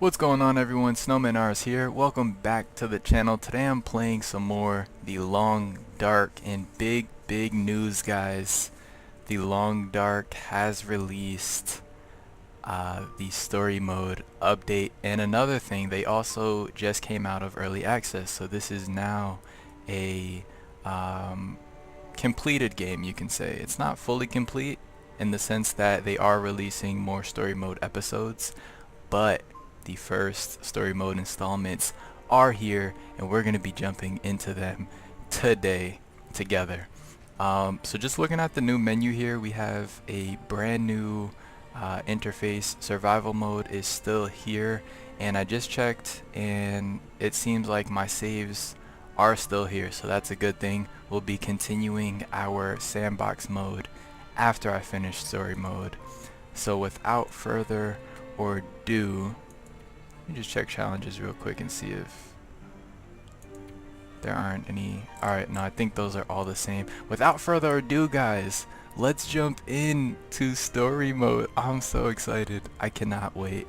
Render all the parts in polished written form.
What's going on, everyone? Snowman R's here. Welcome back to the channel. Today I'm playing some more The Long Dark, and big news, guys. The Long Dark has released the story mode update, and another thing, they also just came out of early access, so this is now a completed game, you can say. It's not fully complete in the sense that they are releasing more story mode episodes, but the first story mode installments are here, and we're going to be jumping into them today together. So just looking at the new menu here, we have a brand new interface. Survival mode is still here, and I just checked and it seems like my saves are still here, so that's a good thing. We'll be continuing our sandbox mode after I finish story mode. So without further ado, let me just check challenges real quick and see if there aren't any. Alright, no, I think those are all the same. Without further ado, guys, let's jump into story mode. I'm so excited. I cannot wait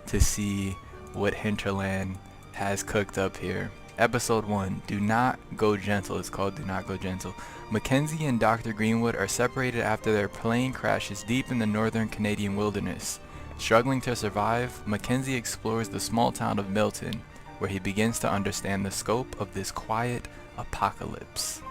to see what Hinterland has cooked up here. Episode 1, Do Not Go Gentle. It's called Do Not Go Gentle. Mackenzie and Dr. Greenwood are separated after their plane crashes deep in the northern Canadian wilderness. Struggling to survive, Mackenzie explores the small town of Milton, where he begins to understand the scope of this quiet apocalypse.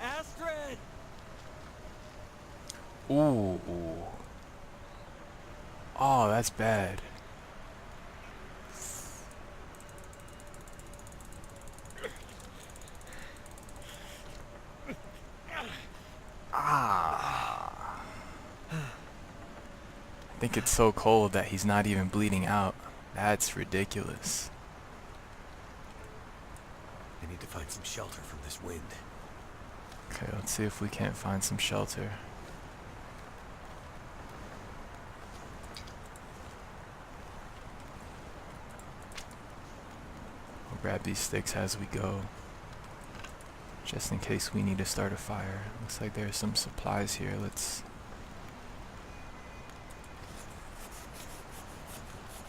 Astrid! Ooh. Oh, that's bad. I think it's so cold that he's not even bleeding out. That's ridiculous. I need to find some shelter from this wind. Okay, let's see if we can't find some shelter. We'll grab these sticks as we go, just in case we need to start a fire. Looks like there's some supplies here.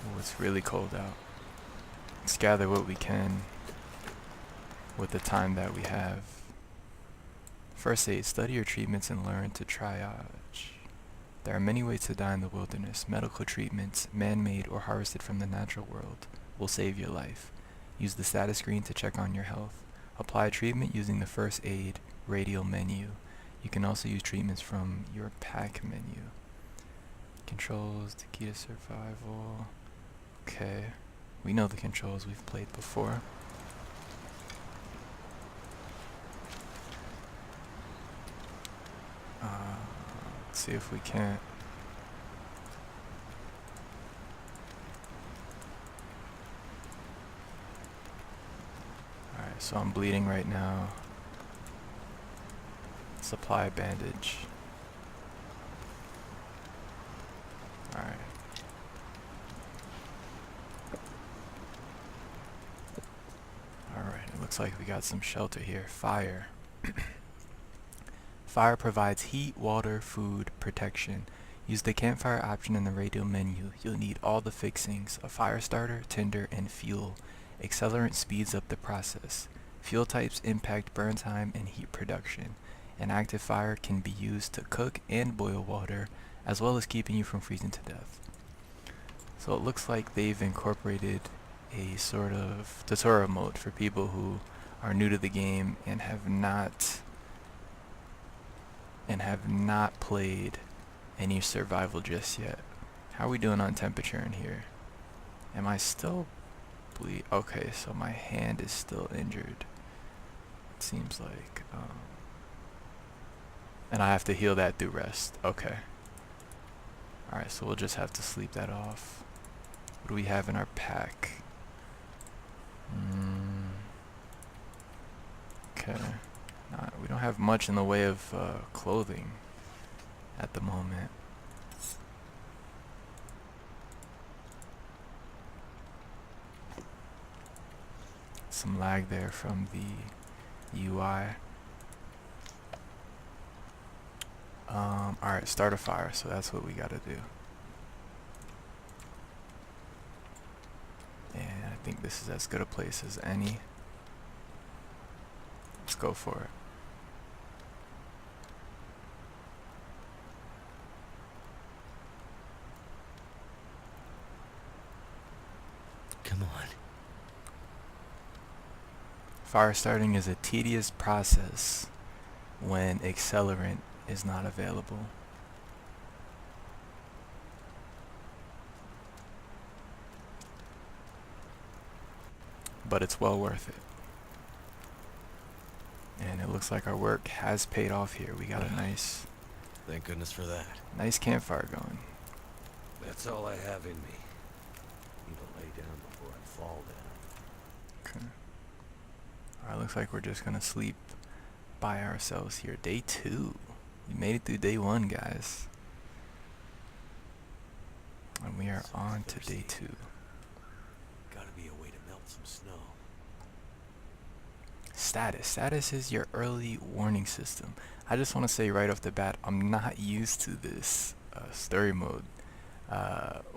Oh, it's really cold out. Let's gather what we can with the time that we have. First aid, study your treatments and learn to triage. There are many ways to die in the wilderness. Medical treatments, man-made or harvested from the natural world, will save your life. Use the status screen to check on your health. Apply treatment using the first aid radial menu. You can also use treatments from your pack menu. Controls, the key to survival. Okay, we know the controls, we've played before. Let's see if we can't. Alright, so I'm bleeding right now. Supply a bandage. Alright. Alright, it looks like we got some shelter here. Fire. Fire provides heat, water, food, protection. Use the campfire option in the radial menu. You'll need all the fixings: a fire starter, tinder, and fuel. Accelerant speeds up the process. Fuel types impact burn time and heat production. An active fire can be used to cook and boil water, as well as keeping you from freezing to death. So it looks like they've incorporated a sort of tutorial mode for people who are new to the game and have not played any survival just yet. How are we doing on temperature in here? Am I still okay, so my hand is still injured. It seems like, and I have to heal that through rest. Okay. Alright, so we'll just have to sleep that off. What do we have in our pack? Okay. We don't have much in the way of clothing at the moment. Some lag there from the UI. Alright, start a fire, so that's what we gotta do. And I think this is as good a place as any. Let's go for it. Come on. Fire starting is a tedious process when accelerant is not available. But it's well worth it. And it looks like our work has paid off here. We got a nice Thank goodness for that. campfire going. That's all I have in me. Need to lay down before I fall down. Okay. Alright, looks like we're just gonna sleep by ourselves here. Day 2. We made it through day 1, guys. And we are So on to thirsty. day 2. Gotta be a way to melt some snow. Status. Status is your early warning system. I just want to say right off the bat, I'm not used to this story mode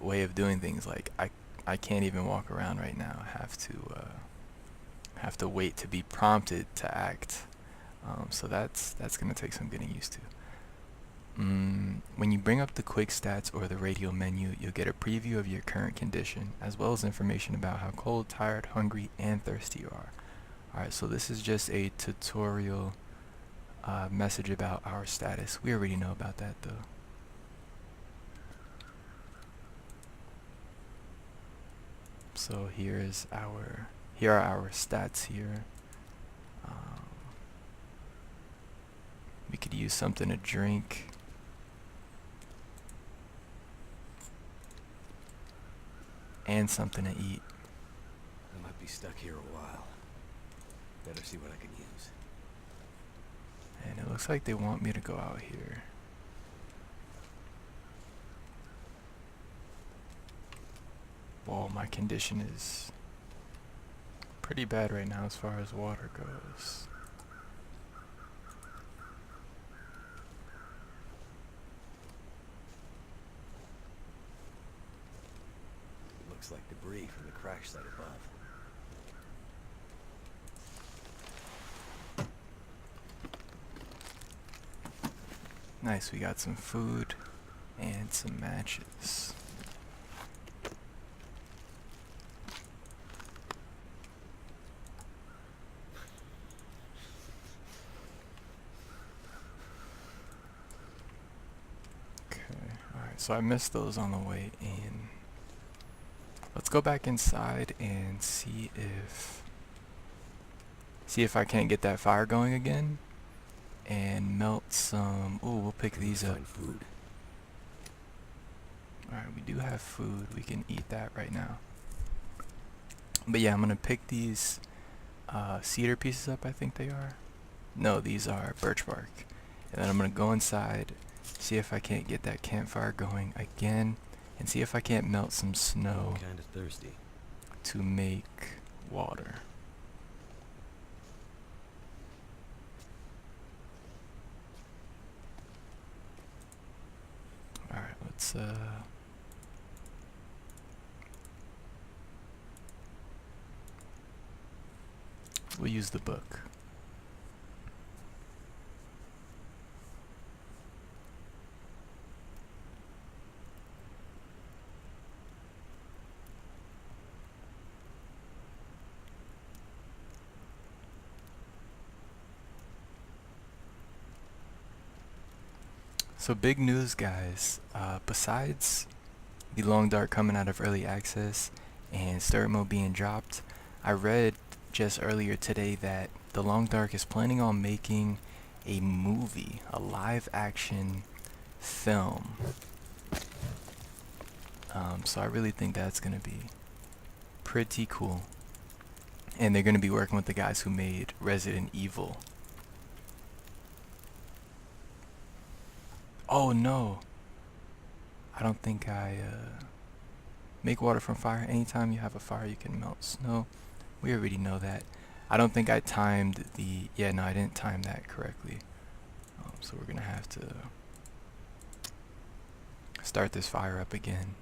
way of doing things. Like I can't even walk around right now. I have to wait to be prompted to act. So that's gonna take some getting used to. When you bring up the quick stats or the radio menu, you'll get a preview of your current condition, as well as information about how cold, tired, hungry, and thirsty you are. Alright, so this is just a tutorial message about our status. We already know about that though. So here are our stats here. We could use something to drink. And something to eat. I might be stuck here a while. Better see what I can use. And it looks like they want me to go out here. Whoa, my condition is pretty bad right now as far as water goes. Looks like debris from the crash site above. Nice, we got some food and some matches. Okay, alright, so I missed those on the way in. Let's go back inside and see if I can't get that fire going again. And melt some. Ooh, we'll pick these up. Find food. Alright, we do have food. We can eat that right now. But yeah, I'm gonna pick these cedar pieces up, I think they are. No, these are birch bark. And then I'm gonna go inside, see if I can't get that campfire going again, and see if I can't melt some snow I'm kind of thirsty. to make water. Alright, let's we'll use the book. So big news, guys. Besides the Long Dark coming out of early access and story mode being dropped, I read just earlier today that the Long Dark is planning on making a movie, a live action film. So I really think that's gonna be pretty cool. And they're gonna be working with the guys who made Resident Evil. Oh no! I don't think I make water from fire. Anytime you have a fire, you can melt snow. We already know that. I don't think I timed the... Yeah, no, I didn't time that correctly. So we're gonna have to start this fire up again.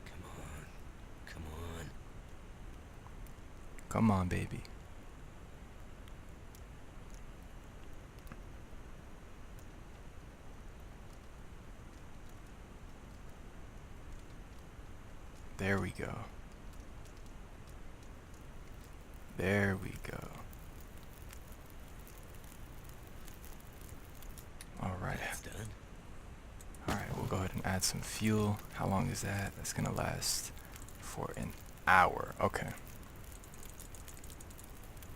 Come on. Come on. Come on, baby. There we go. There we go. Alright. That's done. Alright, we'll go ahead and add some fuel. How long is that? That's gonna last for an hour. Okay.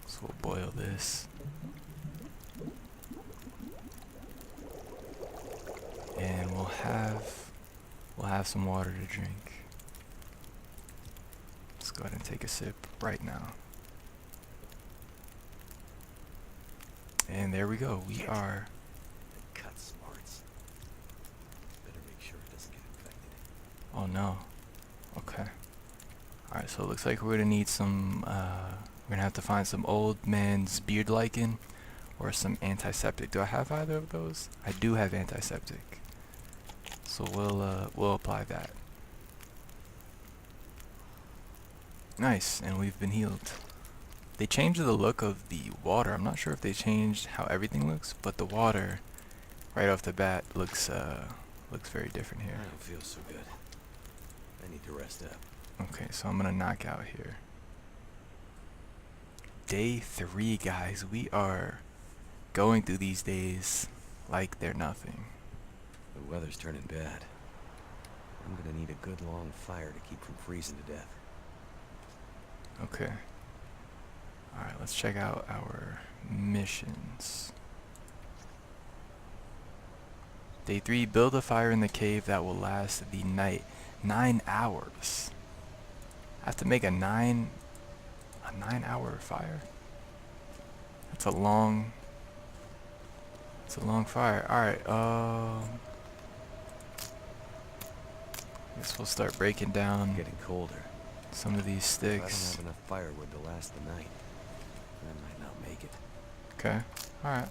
So we'll boil this. And we'll have some water to drink. Let's go ahead and take a sip right now. And there we go. We are... Cut smarts. Better make sure it doesn't get infected. Oh no. Okay. Alright, so it looks like we're gonna need some, we're gonna have to find some old man's beard lichen or some antiseptic. Do I have either of those? I do have antiseptic. So we'll apply that. Nice, and we've been healed. They changed the look of the water. I'm not sure if they changed how everything looks, but the water right off the bat looks very different here. I don't feel so good. I need to rest up. Okay, so I'm gonna knock out here. Day 3, guys. We are going through these days like they're nothing. The weather's turning bad. I'm gonna need a good long fire to keep from freezing to death. Okay. Alright, let's check out our missions. Day 3, build a fire in the cave that will last the night. 9 hours. I have to make a 9-hour fire? That's a long fire. Alright, guess we'll start breaking down Getting colder. some of these If I don't sticks. have enough firewood to last the night, I might not make it. Okay, alright.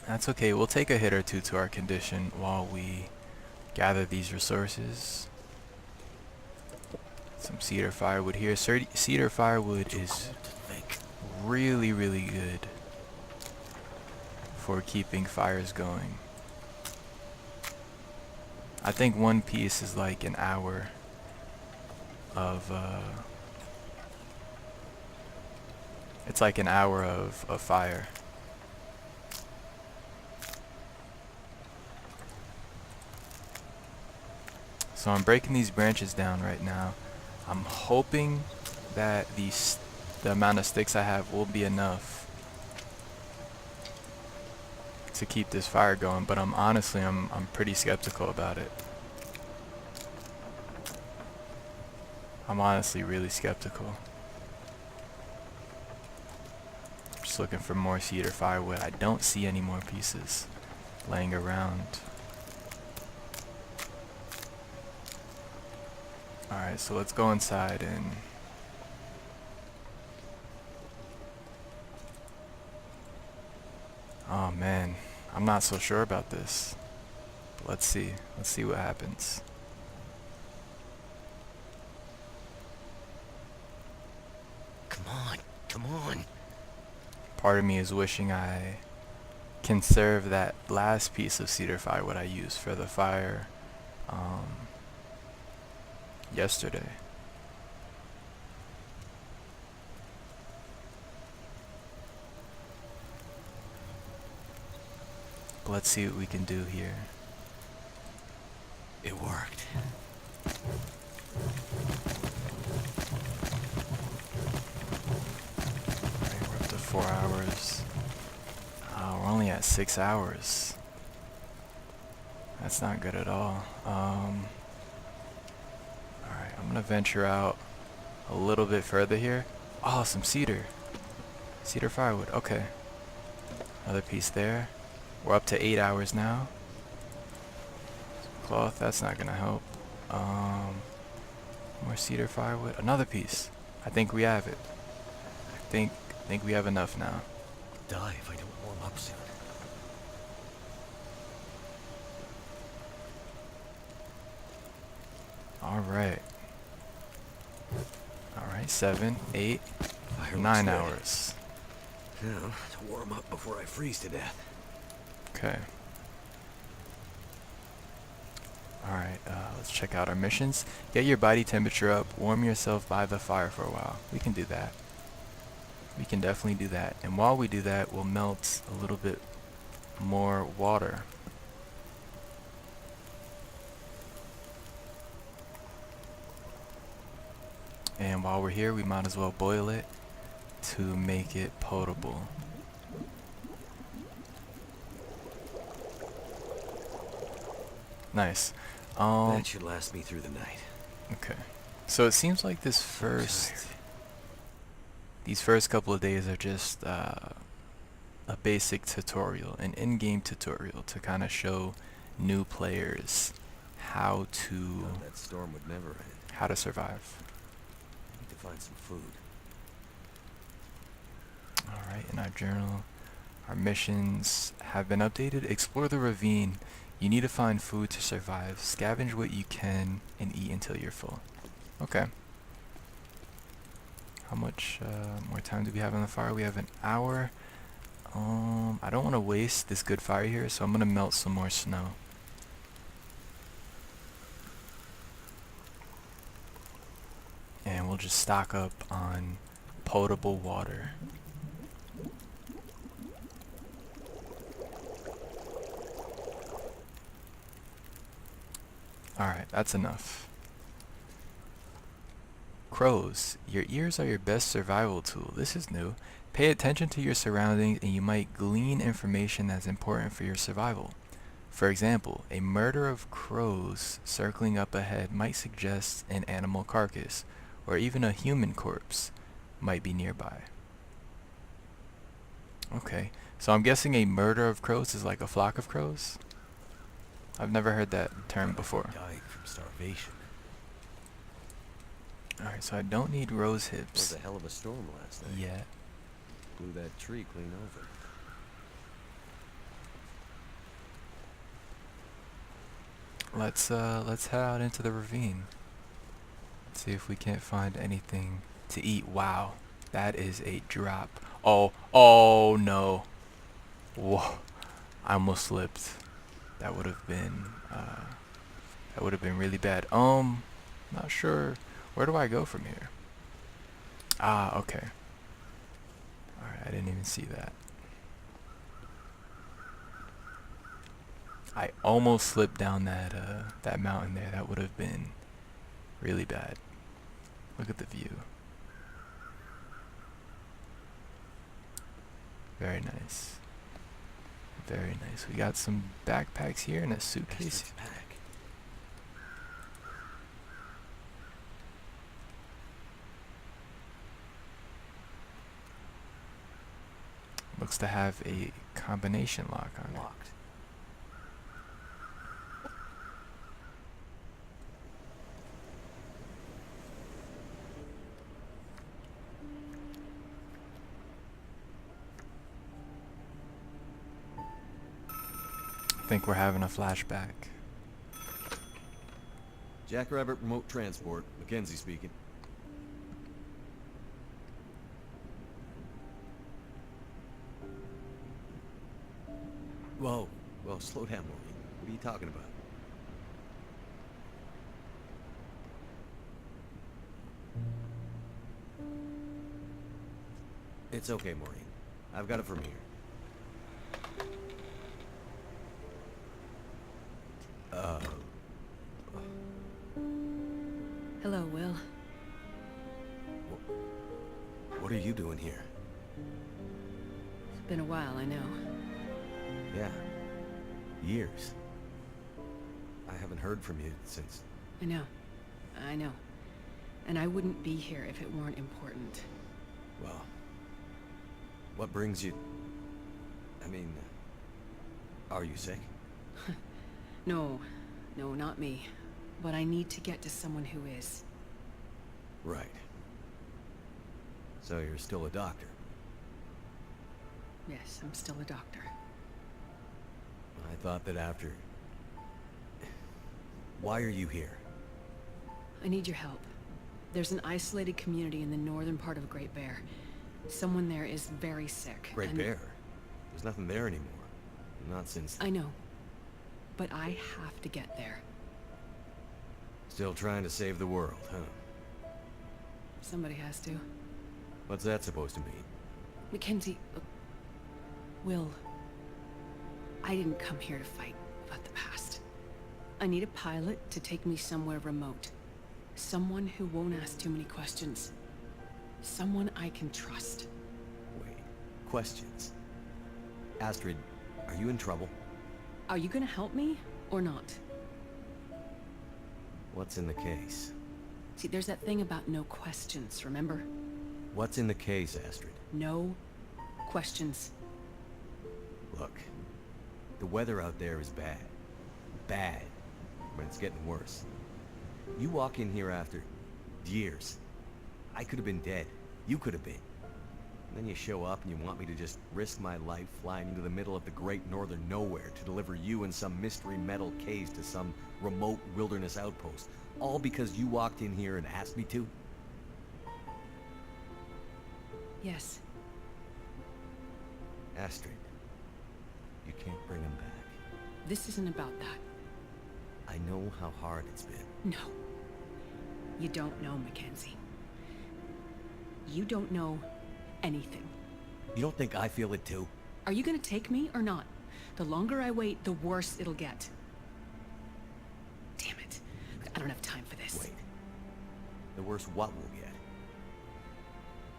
That's okay, we'll take a hit or two to our condition while we gather these resources. Some cedar firewood here. Cedar firewood is really, really good for keeping fires going. I think one piece is like an hour of it's like an hour of fire. So I'm breaking these branches down right now. I'm hoping that the amount of sticks I have will be enough to keep this fire going, but I'm pretty skeptical about it. I'm honestly really skeptical. Just looking for more cedar firewood. I don't see any more pieces laying around. Alright, so let's go inside and oh man, I'm not so sure about this. But let's see what happens. Come on, come on. Part of me is wishing I conserve that last piece of cedar firewood I used for the fire yesterday. Let's see what we can do here. It worked. Alright, we're up to 4 hours. We're only at 6 hours. That's not good at all. Alright, I'm gonna venture out a little bit further here. Oh, some cedar. Cedar firewood. Okay. Another piece there. We're up to 8 hours now. Cloth, that's not gonna help. More cedar firewood. Another piece. I think we have it. I think we have enough now. Die if I don't warm up soon. Alright. Alright, 7, 8, Firewood's 9 ready. hours. Now, to warm up before I freeze to death. Okay. Alright, let's check out our missions. Get your body temperature up, warm yourself by the fire for a while. We can do that. We can definitely do that. And while we do that, we'll melt a little bit more water. And while we're here, we might as well boil it to make it potable. Nice. That should last me through the night. Okay. So it seems like these first couple of days are just a basic tutorial, an in-game tutorial to kind of show new players how to Thought that storm would never end. how to survive. I need to find some food. All right, in our journal, our missions have been updated. Explore the ravine. You need to find food to survive. Scavenge what you can and eat until you're full. Okay. How much more time do we have on the fire? We have an hour. I don't want to waste this good fire here, so I'm going to melt some more snow. And we'll just stock up on potable water. Alright, that's enough. Crows, your ears are your best survival tool. This is new. Pay attention to your surroundings and you might glean information that's important for your survival. For example, a murder of crows circling up ahead might suggest an animal carcass, or even a human corpse might be nearby. Okay, so I'm guessing a murder of crows is like a flock of crows? I've never heard that term before. Died from starvation. Alright, so I don't need rose It was hips a hell of a storm last night. yet. Blew that tree clean over. Let's head out into the ravine. See if we can't find anything to eat. Wow, that is a drop. Oh no. Whoa, I almost slipped. That would have been really bad. Not sure. Where do I go from here? Ah, okay. Alright, I didn't even see that. I almost slipped down that mountain there. That would have been really bad. Look at the view. Very nice. Very nice. We got some backpacks here and a suitcase. Best pack. Looks to have a combination lock on it. Locked. I think we're having a flashback. Jackrabbit Remote Transport, Mackenzie speaking. Whoa, slow down, Maureen. What are you talking about? It's okay, Maureen. I've got it from here. Hello, Will. What are you doing here? It's been a while, I know. Yeah. Years. I haven't heard from you since... I know. I know. And I wouldn't be here if it weren't important. Well... What brings you... I mean... Are you sick? No. No, not me. But I need to get to someone who is. Right. So you're still a doctor? Yes, I'm still a doctor. I thought that after... Why are you here? I need your help. There's an isolated community in the northern part of Great Bear. Someone there is very sick. Great and... Bear? There's nothing there anymore. Not since... I know. But I have to get there. Still trying to save the world, huh? Somebody has to. What's that supposed to mean? Mackenzie... Will... I didn't come here to fight about the past. I need a pilot to take me somewhere remote. Someone who won't ask too many questions. Someone I can trust. Wait. Questions? Astrid, are you in trouble? Are you gonna help me, or not? What's in the case? See, there's that thing about no questions, remember? What's in the case, Astrid? No questions. Look, the weather out there is bad. Bad. But it's getting worse. You walk in here after years. I could have been dead. You could have been. And then you show up and you want me to just risk my life flying into the middle of the great northern nowhere to deliver you in some mystery metal case to some remote wilderness outpost. All because you walked in here and asked me to? Yes. Astrid, you can't bring him back. This isn't about that. I know how hard it's been. No. You don't know, Mackenzie. You don't know anything. You don't think I feel it too? Are you gonna take me or not? The longer I wait, the worse it'll get. Damn it. I don't have time for this. Wait. The worse what we'll get?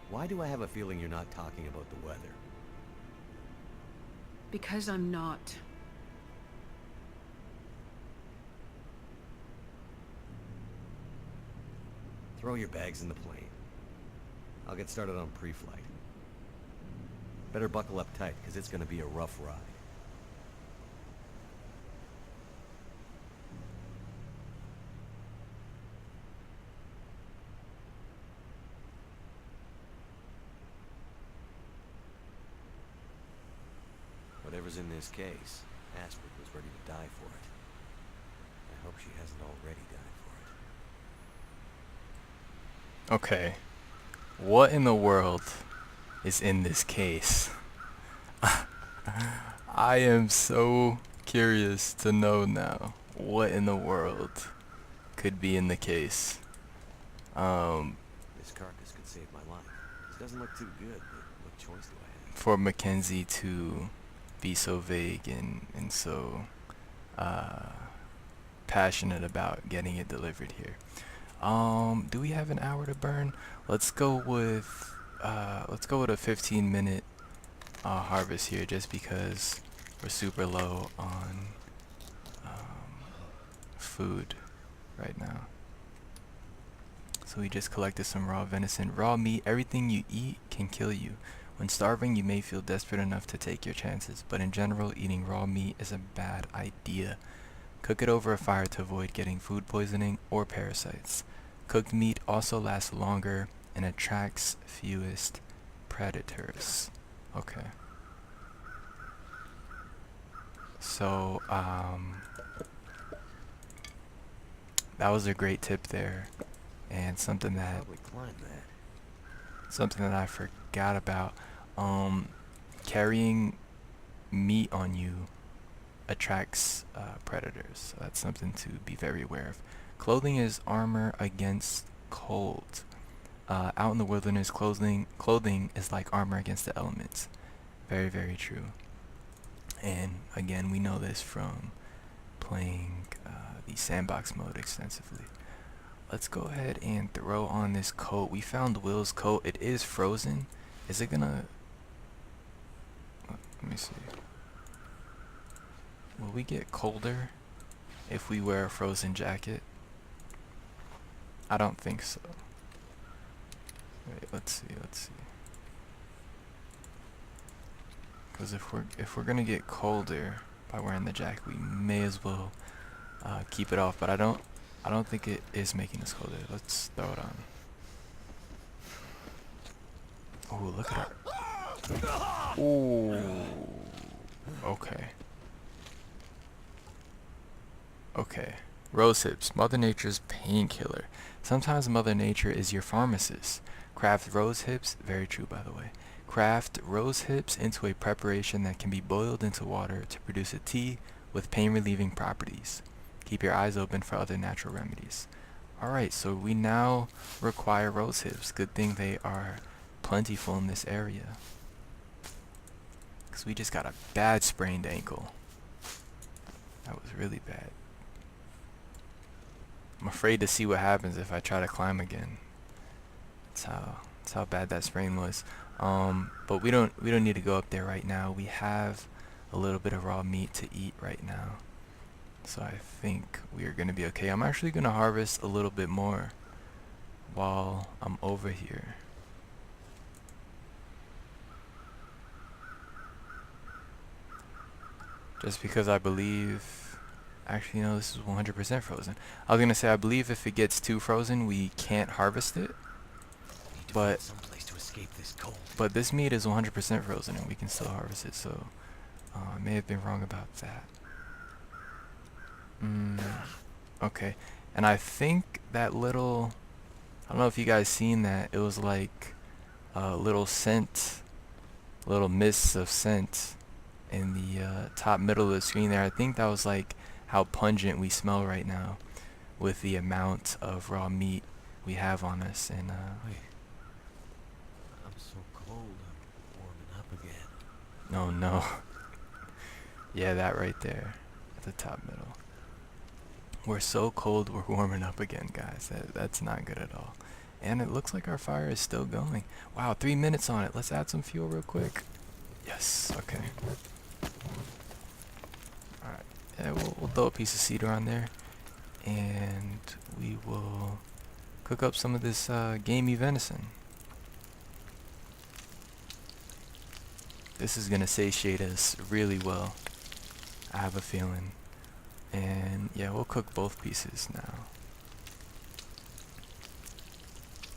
Why do I have a feeling you're not talking about the weather? Because I'm not. Throw your bags in the plane. I'll get started on pre-flight. Better buckle up tight, because it's gonna be a rough ride. Whatever's in this case, Astrid was ready to die for it. I hope she hasn't already died for it. Okay. What in the world is in this case? I am so curious to know now what in the world could be in the case. This carcass could save my life. This doesn't look too good, but what choice do I have? For Mackenzie to be so vague and so passionate about getting it delivered here. Do we have an hour to burn? Let's go with a 15-minute harvest here, just because we're super low on food right now. So we just collected some raw venison. Raw meat, everything you eat can kill you. When starving, you may feel desperate enough to take your chances, but in general, eating raw meat is a bad idea. Cook it over a fire to avoid getting food poisoning or parasites. Cooked meat also lasts longer and attracts fewest predators. Okay. So, that was a great tip there, and something that Probably climb that. I forgot about. Carrying meat on you attracts predators. So that's something to be very aware of. Clothing is armor against cold. Out in the wilderness, clothing is like armor against the elements. Very, very true. And again, we know this from playing the sandbox mode extensively. let's go ahead and throw on this coat. We found Will's coat. It is frozen. Is it gonna... Let me see. Will we get colder if we wear a frozen jacket? I don't think so. Wait, let's see. Because if we're gonna get colder by wearing the jacket, we may as well keep it off. But I don't think it is making us colder. Let's throw it on. Oh, look at that. Ooh. Okay. Okay. Rose hips, Mother Nature's painkiller. Sometimes Mother Nature is your pharmacist. Craft rose hips, very true by the way. Craft rose hips into a preparation that can be boiled into water to produce a tea with pain relieving properties. Keep your eyes open for other natural remedies. Alright, so we now require rose hips. Good thing they are plentiful in this area. Because we just got a bad sprained ankle. That was really bad. I'm afraid to see what happens if I try to climb again. That's how bad that sprain was. But we don't need to go up there right now. We have a little bit of raw meat to eat right now. So I think we are gonna be okay. I'm actually gonna harvest a little bit more while I'm over here. Just because I believe, actually no, this is 100% frozen. I was gonna say I believe if it gets too frozen we can't harvest it, but someplace to escape this cold. but this meat is 100% frozen and we can still harvest it. So I may have been wrong about that. Okay, and I think that little, I don't know if you guys seen that, it was like a little scent, little mists of scent in the top middle of the screen there. I think that was like how pungent we smell right now with the amount of raw meat we have on us. And Wait. I'm so cold, I'm warming up again. oh no. Yeah, that right there at the top middle. We're so cold we're warming up again, guys. That's not good at all. And it looks like our fire is still going. Wow, 3 minutes on it. Let's add some fuel real quick. Yes, okay. Alright, yeah, we'll throw a piece of cedar on there. And we will cook up some of this gamey venison. This is gonna satiate us really well, I have a feeling. And yeah, we'll cook both pieces now.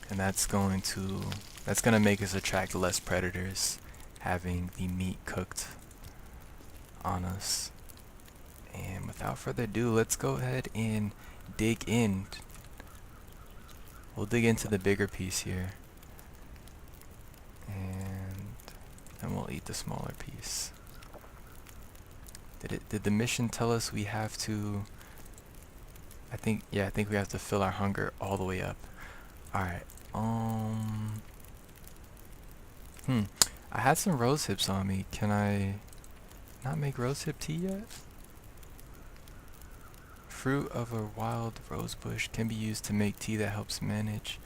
And that's gonna make us attract less predators, having the meat cooked on us. And without further ado, let's go ahead and dig in. We'll dig into the bigger piece here. And then we'll eat the smaller piece. Did the mission tell us we have to, I think we have to fill our hunger all the way up. Alright, I had some rose hips on me. Can I not make rose hip tea yet? Fruit of a wild rose bush can be used to make tea that helps manage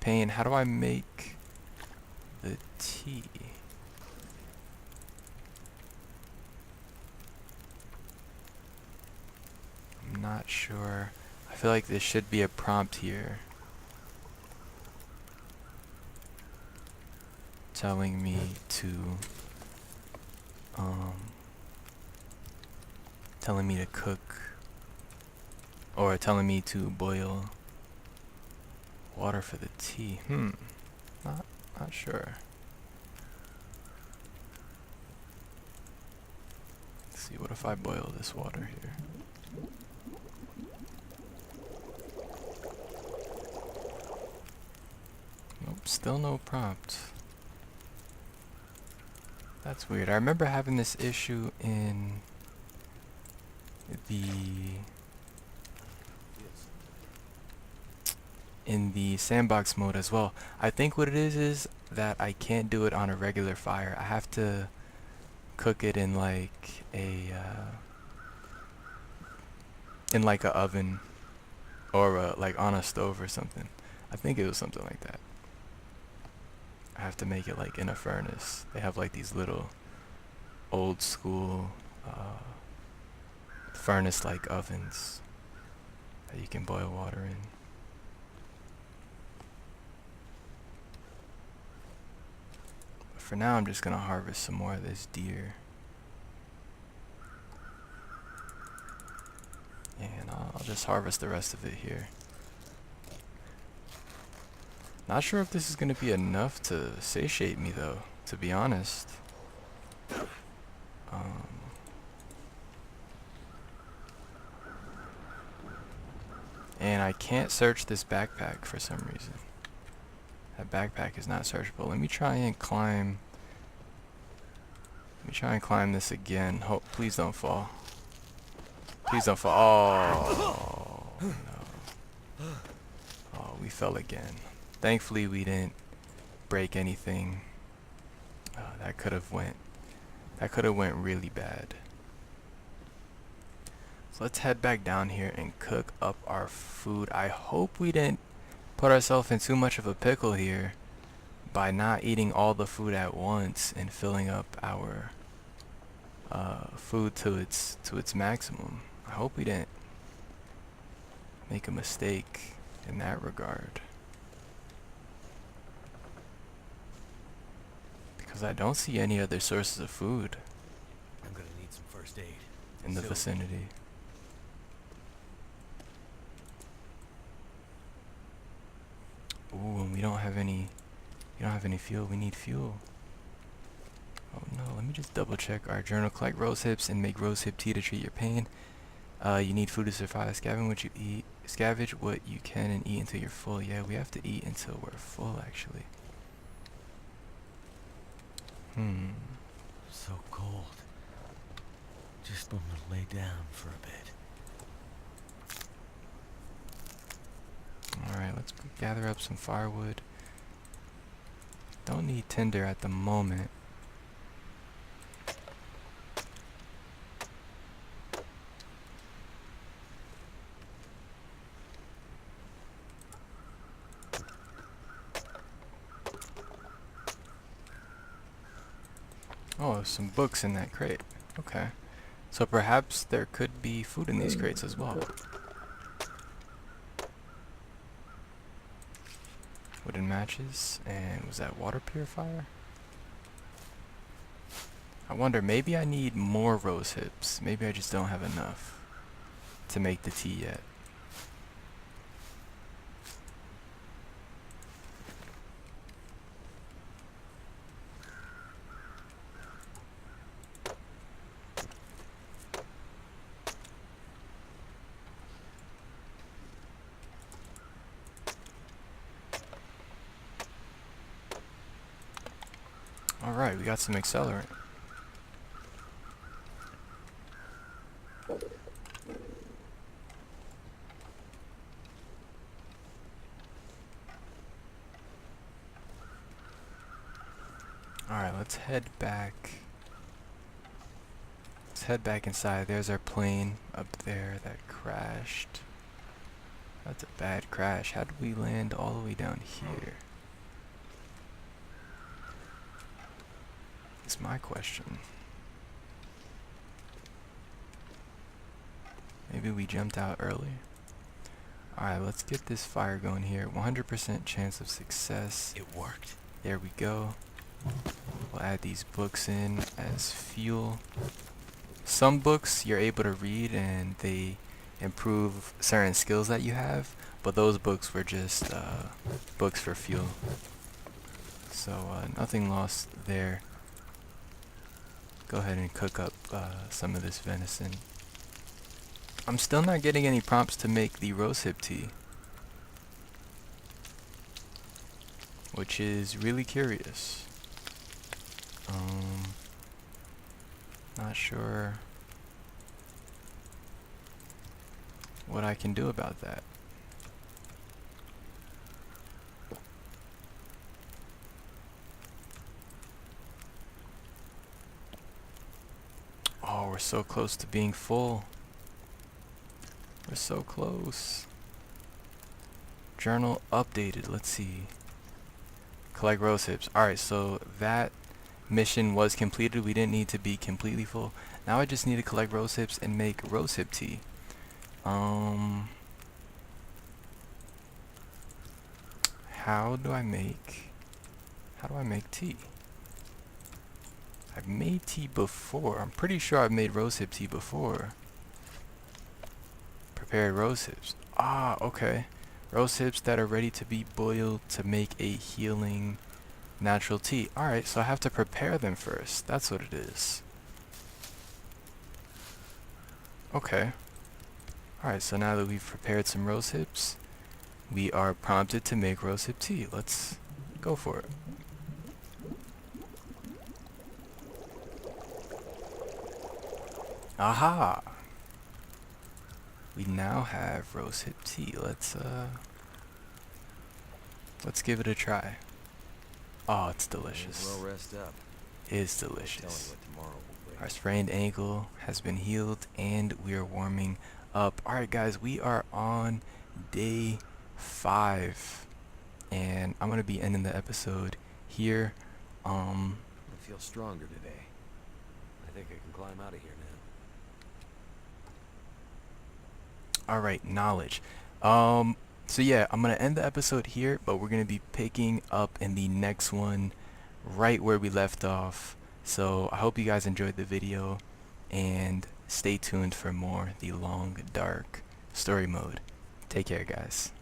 pain. How do I make the tea? I'm not sure. I feel like there should be a prompt here telling me to cook, or telling me to boil water for the tea. Not sure. Let's see, what if I boil this water here? Nope, still no prompt. That's weird. I remember having this issue in the sandbox mode as well. I think what it is that I can't do it on a regular fire. I have to cook it in like a oven or like on a stove or something. I think it was something like that. I have to make it like in a furnace. They have like these little old school furnace like ovens that you can boil water in. But for now I'm just gonna harvest some more of this deer. And I'll just harvest the rest of it here. Not sure if this is gonna be enough to satiate me though, to be honest. And I can't search this backpack for some reason. That backpack is not searchable. Let me try and climb. Let me try and climb this again. Hope, please don't fall. Please don't fall. Oh no. Oh, we fell again. Thankfully we didn't break anything. That could have went really bad. So let's head back down here and cook up our food. I hope we didn't put ourselves in too much of a pickle here by not eating all the food at once and filling up our food to its maximum. I hope we didn't make a mistake in that regard, because I don't see any other sources of food I'm gonna need some first aid. in the Soon. vicinity. Ooh, and we don't have any fuel. We need fuel. Oh no, let me just double check our journal. Collect rose hips and make rose hip tea to treat your pain. You need food to survive. Scavenge what you can and eat until you're full. Yeah, we have to eat until we're full actually. So cold. Just want to lay down for a bit. Alright, let's gather up some firewood. Don't need tinder at the moment. Oh, some books in that crate. Okay. So perhaps there could be food in these crates as well. Wooden matches, and was that water purifier? I wonder, maybe I need more rose hips. Maybe I just don't have enough to make the tea yet. Alright, we got some accelerant. Alright, let's head back. Let's head back inside. There's our plane up there that crashed. That's a bad crash. How did we land all the way down here? Is my question. Maybe we jumped out early. Alright, let's get this fire going here. 100% chance of success. It worked. There we go. We'll add these books in as fuel. Some books you're able to read and they improve certain skills that you have, but those books were just books for fuel. So nothing lost there. Go ahead and cook up some of this venison. I'm still not getting any prompts to make the rose hip tea, which is really curious. Not sure what I can do about that. Oh, we're so close to being full. We're so close. Journal updated. Let's see. Collect rose hips. Alright, so that mission was completed. We didn't need to be completely full. Now I just need to collect rose hips and make rose hip tea. How do I make tea? I've made tea before. I'm pretty sure I've made rose hip tea before. Prepared rose hips. Ah, okay. Rose hips that are ready to be boiled to make a healing natural tea. Alright, so I have to prepare them first. That's what it is. Okay. Alright, so now that we've prepared some rose hips, we are prompted to make rose hip tea. Let's go for it. Aha! We now have rose hip tea. Let's give it a try. Oh, it's delicious. Well, rest up. It's Telling delicious. what tomorrow will bring. Our sprained ankle has been healed and we are warming up. Alright guys, we are on day 5 and I'm gonna be ending the episode here. I feel stronger today. I think I can climb out of here now. Alright, knowledge. So yeah, I'm gonna end the episode here, but we're gonna be picking up in the next one right where we left off. So I hope you guys enjoyed the video and stay tuned for more The Long Dark story mode. Take care guys.